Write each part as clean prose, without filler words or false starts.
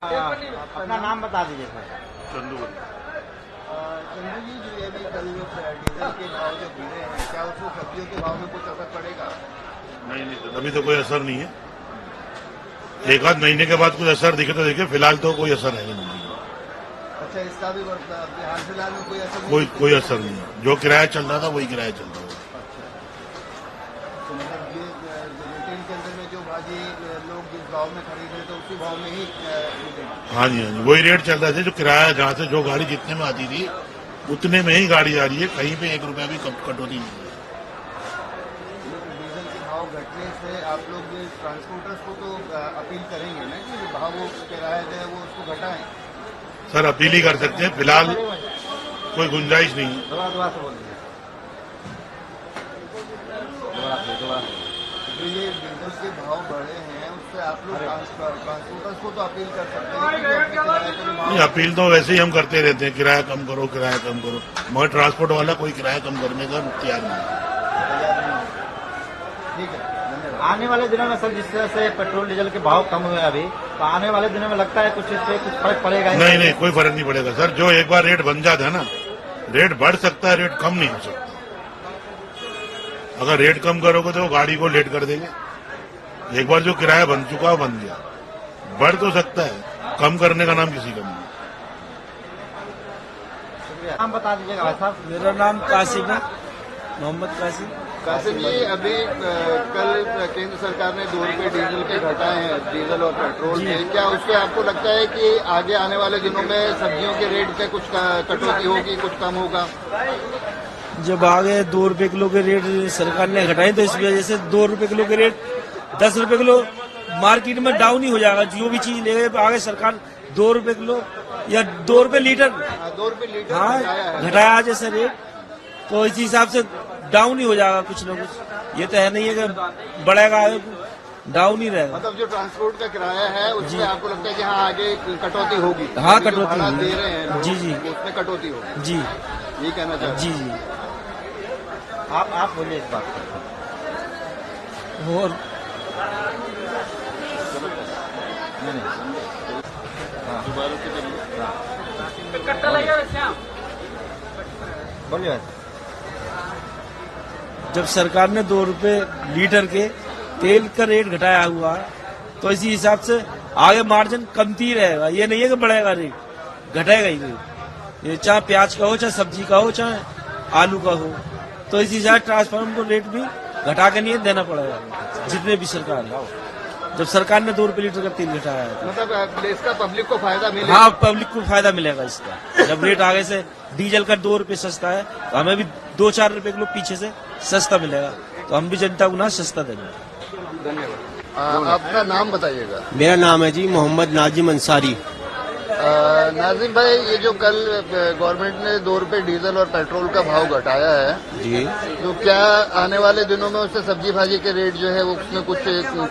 अपना नाम बता दीजिए सर। चंदू चंदू जी, जो ये भी कल डीजल के भाव जो गिरे हैं, क्या उसको सब्जियों के भाव में कुछ असर पड़ेगा? नहीं, अभी तो कोई असर नहीं है। एक आध महीने के बाद कुछ असर दिखे तो देखिए, फिलहाल तो कोई असर है नहीं। अच्छा, इसका भी हाल फिलहाल में कोई असर नहीं? कोई असर नहीं है। जो किराया चल रहा था वही किराया चल रहा है। तो मतलब ये रिटेल के अंदर में जो भाजी लोग जिस भाव में खरीद रहे थे उसी भाव में ही हाँ जी, वही रेट चल रहा था। जो किराया जहाँ से जो गाड़ी जितने में आती थी उतने में ही गाड़ी आ रही है। कहीं पे 1 रुपया भी कटौती नहीं है। डीजल के भाव घटने से आप लोग ट्रांसपोर्टर्स को तो अपील करेंगे ना कि भाव वो किराया जो है वो उसको घटाएं? सर, अपील ही कर सकते हैं। फिलहाल कोई गुंजाइश नहीं है। दोबारा से बोलिए। जो ये डीजल के भाव बढ़े हैं उससे आप लोग ट्रांसपोर्टर्स को तो अपील कर सकते हैं कि जो अपने किराए का जो नहीं, अपील तो वैसे ही हम करते रहते हैं, किराया कम करो, किराया कम करो। मगर ट्रांसपोर्ट वाला कोई किराया कम करने का तैयार नहीं है। ठीक है, धन्यवाद। आने वाले दिनों में सर, जिस तरह से पेट्रोल डीजल के भाव कम हुए अभी, तो आने वाले दिनों में लगता है कुछ इससे कुछ फर्क पड़ेगा? नहीं, कोई फर्क नहीं पड़ेगा सर। जो एक बार रेट बन जाता है ना, रेट बढ़ सकता है, रेट कम नहीं हो सकता। अगर रेट कम करोगे तो गाड़ी को लेट कर देंगे। एक बार जो किराया बन चुका है बन गया। बढ़ तो सकता है, कम करने का नाम किसी का नहीं। नाम बता दीजिएगा भाई साहब। मेरा नाम कासिम है, मोहम्मद कासिम। कासिम जी, अभी कल केंद्र सरकार ने 2 रुपये डीजल के घटाए हैं, डीजल और पेट्रोल में। क्या उसके आपको लगता है कि आगे आने वाले दिनों में सब्जियों के रेट पे कुछ कटौती होगी, कुछ कम होगा? जब आगे 2 रुपए किलो के रेट सरकार ने घटाए तो इस वजह से 2 रुपए किलो के रेट 10 रुपए किलो मार्केट में डाउन ही हो जाएगा। जो भी चीज ले आगे सरकार 2 रुपए किलो या 2 रुपए लीटर 2 रुपये लीटर हाँ घटाया जैसे रेट, तो इसी हिसाब से डाउन ही हो जाएगा कुछ न कुछ। ये तो है नहीं है कि बढ़ेगा, डाउन ही रहेगा। मतलब जो ट्रांसपोर्ट का किराया है उसमें आपको लगता है कि हाँ आगे कटौती होगी? हाँ, जो कटौती भाड़ा होगी। दे रहे हैं जी, जी। उसमें कटौती होगी, जी ये कहना चाहते हैं? जी जी। आप बोलिए इस बात पर। और बोलिए। जब सरकार ने 2 रुपए लीटर के तेल का रेट घटाया हुआ है तो इसी हिसाब से आगे मार्जिन कमती रहेगा। ये नहीं है कि बढ़ेगा रेट, घटेगा ही रेट। ये चाहे प्याज का हो, चाहे सब्जी का हो, चाहे आलू का हो, तो इसी हिसाब से ट्रांसफार्मर को रेट भी घटा के नहीं देना पड़ेगा जितने भी सरकार है। जब सरकार ने 2 रुपए लीटर का तेल घटाया है मतलब इसका पब्लिक को फायदा मिलेगा? हाँ, पब्लिक को फायदा मिलेगा इसका। जब रेट आगे से डीजल का 2 रुपए सस्ता है तो हमें भी 2-4 रुपए किलो पीछे से सस्ता मिलेगा, तो हम भी जनता को ना सस्ता देंगे। धन्यवाद। अपना नाम बताइएगा। मेरा नाम है जी मोहम्मद नाजिम अंसारी। नाजिम भाई, ये जो कल गवर्नमेंट ने 2 रुपये डीजल और पेट्रोल का भाव घटाया है जी, तो क्या आने वाले दिनों में उससे सब्जी भाजी के रेट जो है वो उसमें कुछ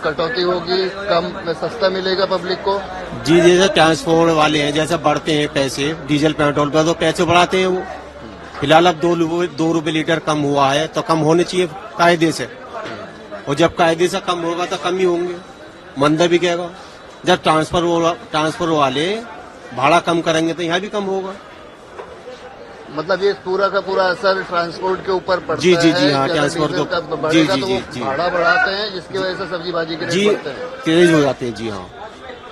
कटौती होगी, कम सस्ता मिलेगा पब्लिक को? जी जैसे ट्रांसपोर्ट वाले हैं, जैसे बढ़ते हैं पैसे डीजल पेट्रोल पर तो पैसे बढ़ाते हैं वो। फिलहाल अब 2 रुपये लीटर कम हुआ है तो कम होने चाहिए कायदे से, और जब कायदे से कम होगा तो कम ही होंगे। मंदा भी कहेगा जब ट्रांसफर वाले भाड़ा कम करेंगे तो यहाँ भी कम होगा। मतलब ये पूरा का पूरा असर ट्रांसपोर्ट के ऊपर पड़ता जी, जी, है। जी, हाँ, अगर ट्रांसपोर्ट डीजल के का ऊपर। बढ़ेगा जी, तो जी, वो जी। भाड़ा बढ़ाते हैं, जिसकी वजह से सब्जी भाजी के रेट जी बढ़ते हैं। तेज हो जाते हैं। जी हाँ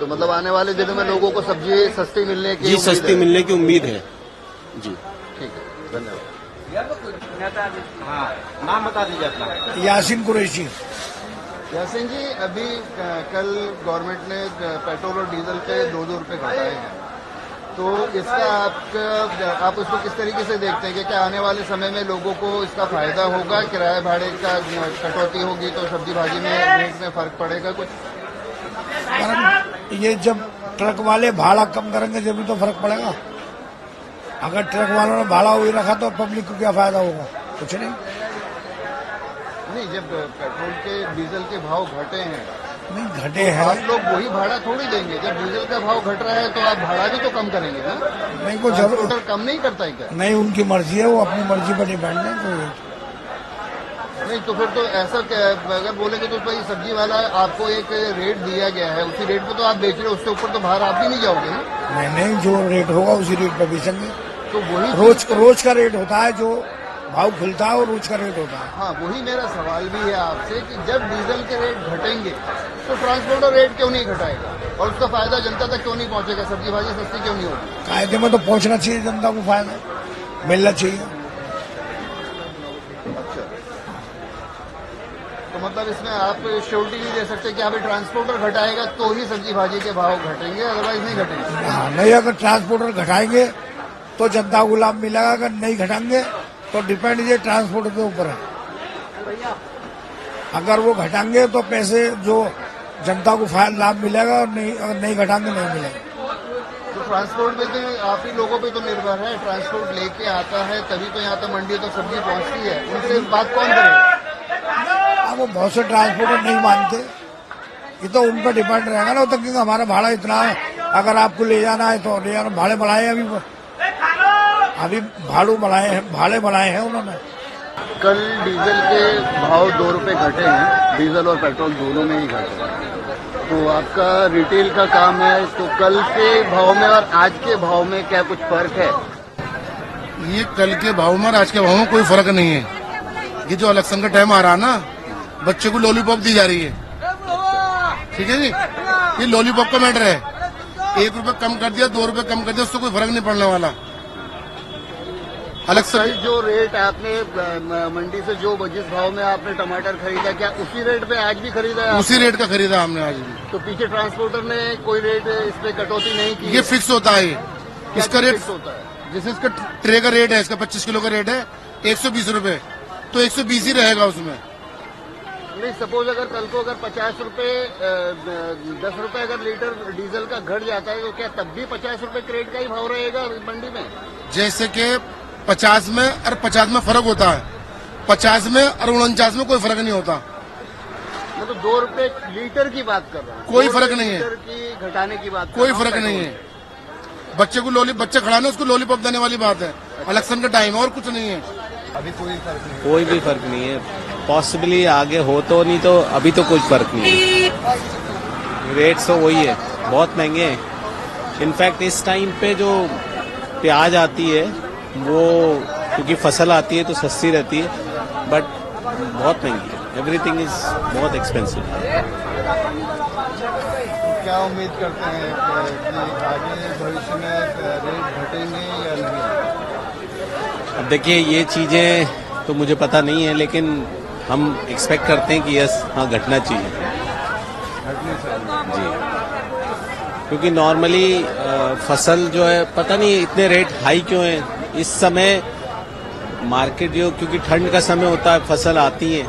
तो मतलब आने वाले दिनों में लोगों को सब्जी सस्ती मिलने की जी, उम्मीद सस्ती है। मिलने की उम्मीद है जी। ठीक है, धन्यवाद। हाँ, नाम बता दीजिए अपना। यासिन कुरैशी। यासिन जी, अभी कल गवर्नमेंट ने पेट्रोल और डीजल पे 2-2 रुपये घटाए हैं, तो इसका आप उसको किस तरीके से देखते हैं कि क्या आने वाले समय में लोगों को इसका फायदा होगा? किराए भाड़े का कटौती होगी तो सब्जी भाजी में रेट में फर्क पड़ेगा कुछ? ये जब ट्रक वाले भाड़ा कम करेंगे जब भी तो फर्क पड़ेगा। अगर ट्रक वालों ने भाड़ा वही रखा तो पब्लिक को क्या फायदा होगा? कुछ नहीं। नहीं, जब पेट्रोल के डीजल के भाव घटे हैं नहीं घटे हैं, आप लोग वही भाड़ा थोड़ी देंगे। जब डीजल का भाव घट रहा है तो आप भाड़ा भी तो कम करेंगे ना? नहीं को जरूर ट्रांसपोर्टर कम नहीं करता है क्या? नहीं, उनकी मर्जी है, वो अपनी मर्जी पर डिपेंड है। तो नहीं तो फिर तो ऐसा अगर बोलेंगे तो भाई सब्जी वाला आपको एक रेट दिया गया है, उसी रेट पे तो आप बेच रहे हो, उससे ऊपर तो बाहर आप भी नहीं जाओगे ना। नहीं नहीं, जो रेट होगा उसी रेट पर बेचेंगे। तो वही रोज का रेट होता है, जो भाव खुलता है और रोज का रेट होता है। हाँ, वही मेरा सवाल भी है आपसे कि जब डीजल के रेट घटेंगे तो ट्रांसपोर्टर रेट क्यों नहीं घटाएगा और उसका फायदा जनता तक क्यों नहीं पहुंचेगा, सब्जी भाजी सस्ती क्यों नहीं होगी। कायदे में तो पहुंचना चाहिए, जनता को फायदा मिलना चाहिए। तो मतलब इसमें आप श्योरिटी नहीं दे सकते कि अभी ट्रांसपोर्टर घटाएगा तो ही सब्जी भाजी के भाव घटेंगे, अदरवाइज नहीं घटेंगे। हाँ, नहीं, अगर ट्रांसपोर्टर घटाएंगे तो जनता को लाभ मिलेगा, अगर नहीं घटाएंगे तो डिपेंड ये ट्रांसपोर्टर के ऊपर है। अगर वो घटाएंगे तो पैसे जो जनता को लाभ मिलेगा, और नहीं अगर नहीं घटाएंगे नहीं मिलेगा। तो ट्रांसपोर्ट में तो आप ही लोगों पे तो निर्भर है, ट्रांसपोर्ट लेके आता है तभी तो यहाँ तक मंडी तक सब्जी पहुँचती है, उनसे बात कौन करेगा। अब वो बहुत से ट्रांसपोर्टर नहीं मानते, ये तो उन पर डिपेंड रहेगा ना। तो क्योंकि हमारा भाड़ा इतना है, अगर आपको ले जाना है तो ले जाना। भाड़े बढ़ाए अभी भाड़े बढ़ाए हैं उन्होंने। कल डीजल के भाव 2 रुपए घटे हैं, डीजल और पेट्रोल दोनों में ही घटे हैं। तो आपका रिटेल का काम है, तो कल के भाव में और आज के भाव में क्या कुछ फर्क है। ये कल के भाव में और आज के भाव में कोई फर्क नहीं है। ये जो इलेक्शन का टाइम आ रहा है ना, बच्चे को लॉलीपॉप दी जा रही है, ठीक है जी। ये लॉलीपॉप का मैटर है, 1 रुपए कम कर दिया, 2 रुपए कम कर दिया, उससे कोई फर्क नहीं पड़ने वाला। कल जो रेट आपने मंडी से जो जिस भाव में आपने टमाटर खरीदा, क्या उसी रेट पे आज भी खरीदा है? उसी रेट का खरीदा हमने आज भी। तो पीछे ट्रांसपोर्टर ने कोई रेट इस पे कटौती नहीं की? ये फिक्स होता है, इसका रेट फिक्स होता है। जैसे इसका ट्रे का रेट है, इसका 25 किलो का रेट है 120 रुपए, तो 120 ही रहेगा उसमें। नहीं, सपोज अगर कल को अगर 50 रुपए 10 रुपए अगर लीटर डीजल का घट जाता है तो क्या तब भी 50 रुपए क्रेट का ही भाव रहेगा मंडी में? जैसे कि 50 में और 50 में फर्क होता है, 50 में और 49 में कोई फर्क नहीं होता। मैं तो 2 रुपए लीटर की बात कर रहा हूँ, कोई फर्क नहीं है, लीटर की घटाने की बात कोई फर्क नहीं है। बच्चे को बच्चे खड़ाने उसको लॉलीपॉप देने वाली बात है, इलेक्शन का टाइम है और कुछ नहीं है। अभी कोई फर्क नहीं। कोई भी फर्क नहीं है, पॉसिबली आगे हो तो, नहीं तो अभी तो कुछ फर्क नहीं है। रेट्स तो वही है, बहुत महंगे हैं। इनफैक्ट इस टाइम पे जो प्याज आती है वो, क्योंकि फसल आती है तो सस्ती रहती है, बट बहुत महंगी है। एवरीथिंग इज बहुत एक्सपेंसिव। क्या उम्मीद करते हैं कि आगे भविष्य में रेट घटेंगे या नहीं? अब देखिए, ये चीजें तो मुझे पता नहीं है, लेकिन हम एक्सपेक्ट करते हैं कि यस, हाँ, घटना चाहिए जी। क्योंकि नॉर्मली फसल जो है, पता नहीं इतने रेट हाई क्यों है इस समय। मार्केट जो, क्योंकि ठंड का समय होता है, फसल आती है,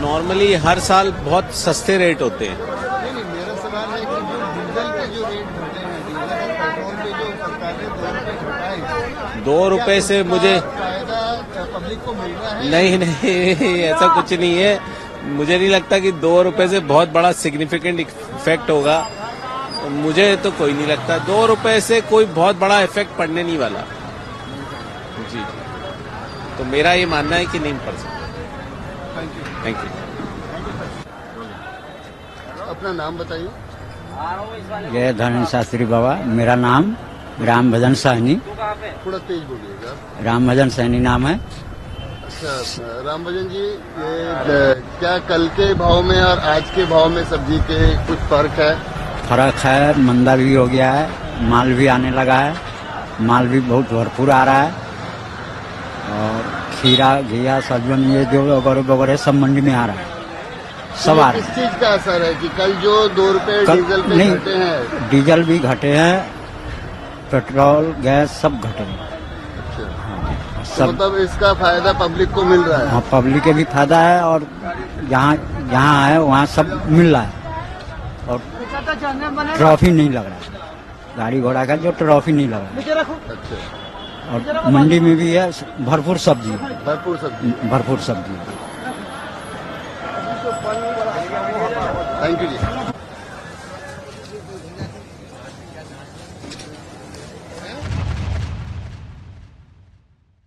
नॉर्मली हर साल बहुत सस्ते रेट होते हैं। नहीं, मेरा सवाल है कि जो डीजल के जो रेट घटे हैं, डीजल और पेट्रोल पे जो सरकार ने 2 रुपए घटाए, 2 रुपए से मुझे फायदा पब्लिक को मिल रहा है? नहीं, ऐसा कुछ नहीं है। मुझे नहीं लगता कि 2 रुपए से बहुत बड़ा सिग्निफिकेंट इफेक्ट होगा। मुझे तो कोई नहीं लगता 2 रुपए से कोई बहुत बड़ा इफेक्ट पड़ने नहीं वाला जी। तो मेरा ये मानना है कि नहीं पड़ सकता। Thank you. अपना नाम बताइए। जय धन शास्त्री बाबा, मेरा नाम राम भजन सहनी। थोड़ा तेज बोलिएगा। राम भजन सहनी नाम है। अच्छा, राम भजन जी, ये क्या कल के भाव में और आज के भाव में सब्जी के कुछ फर्क है? फर्क है, मंदा भी हो गया है, माल भी आने लगा है, माल भी बहुत भरपूर आ रहा है। और खीरा, घिया, सब्जन, ये जो वगैरह सब मंडी में आ रहा है, सब आ रहा किस चीज का असर है कि कल जो 2 रुपए डीजल पे घटे हैं? डीजल भी घटे हैं, पेट्रोल, गैस सब घटे हैं। अच्छा, सब मतलब इसका फायदा पब्लिक को मिल रहा है? हाँ, पब्लिक के भी फायदा है, और जहाँ जहाँ है वहाँ सब मिल रहा है, और ट्रॉफी नहीं लग रहा है, गाड़ी घोड़ा का जो ट्रॉफी नहीं लग रहा है। अच्छा, और मंडी में भी है, भरपूर सब्जी है, भरपूर सब्जी। भरपूर सब्जी है। Thank you ji.